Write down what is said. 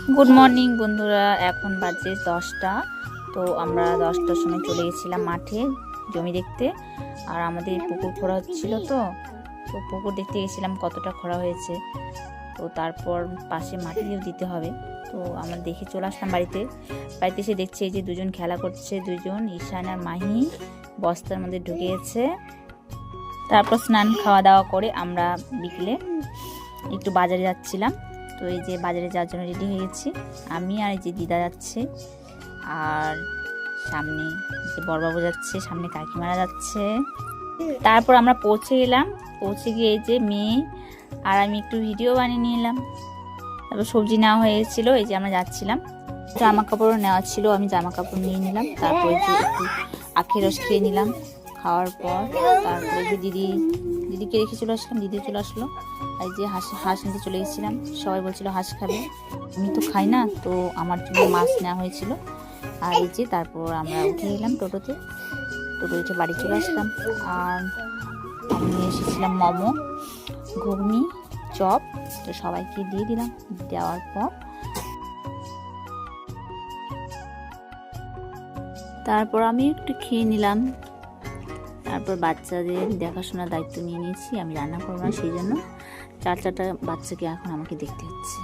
Good morning বন্ধুরা, এখন বাজে 10টা। তো আমরা 10টার সময় চলে গেছিলাম মাঠে জমি দেখতে। আর আমাদের পুকুর খোঁড়া হচ্ছিল, তো পুকুর দেখতে গেছিলাম কতটা খোঁড়া হয়েছে। তো তারপর পাশে মাটিও দিতে হবে। তো আমরা দেখে চলে আসলাম বাড়িতে এসে দেখছি এই যে দুজন খেলা করছে, দুজন ঈশান আর মাহি বস্তার মধ্যে ঢুকিয়েছে। তারপর স্নান খাওয়া দাওয়া করে আমরা বিকেলে একটু বাজারে যাচ্ছিলাম। তো এই যে বাজারে যাওয়ার জন্য রেডি হয়ে গেছি আমি, আর এই যে দিদা যাচ্ছে, আর সামনে যে বড়বাবু যাচ্ছে, সামনে কাকিমারা যাচ্ছে। তারপর আমরা পৌঁছে গেলাম। পৌঁছে গিয়ে এই যে মেয়ে আর আমি একটু ভিডিও বানিয়ে নিলাম। তারপর সবজি নেওয়া হয়েছিল, এই যে আমরা যাচ্ছিলাম। জামা কাপড়ও নেওয়া ছিল, আমি জামা কাপড় নিয়ে নিলাম। তারপর এই যে একটু আখের রস খেয়ে নিলাম। খাওয়ার পর তারপরে যে দিদিকে রেখে চলে আসলাম, দিদি চলে আসলো। এই যে হাঁস নিতে চলে গেছিলাম, সবাই বলছিল হাঁস খাবে, আমি তো খাই না, তো আমার জন্য মাছ নেওয়া হয়েছিল। আর এই যে তারপর আমরা উঠে এলাম টোটোতে উঠে বাড়ি চলে আসলাম। আর আমি এসেছিলাম মোমো, ঘুগনি, চপ, তো সবাইকে দিয়ে দিলাম। দেওয়ার পর তারপর আমি একটু খেয়ে নিলাম। তারপর বাচ্চাদের দেখাশোনার দায়িত্ব নিয়ে নিয়েছি, আমি রান্না করবো না, সেই জন্য চারটা বাচ্চাকে এখন আমাকে দেখতে হচ্ছে।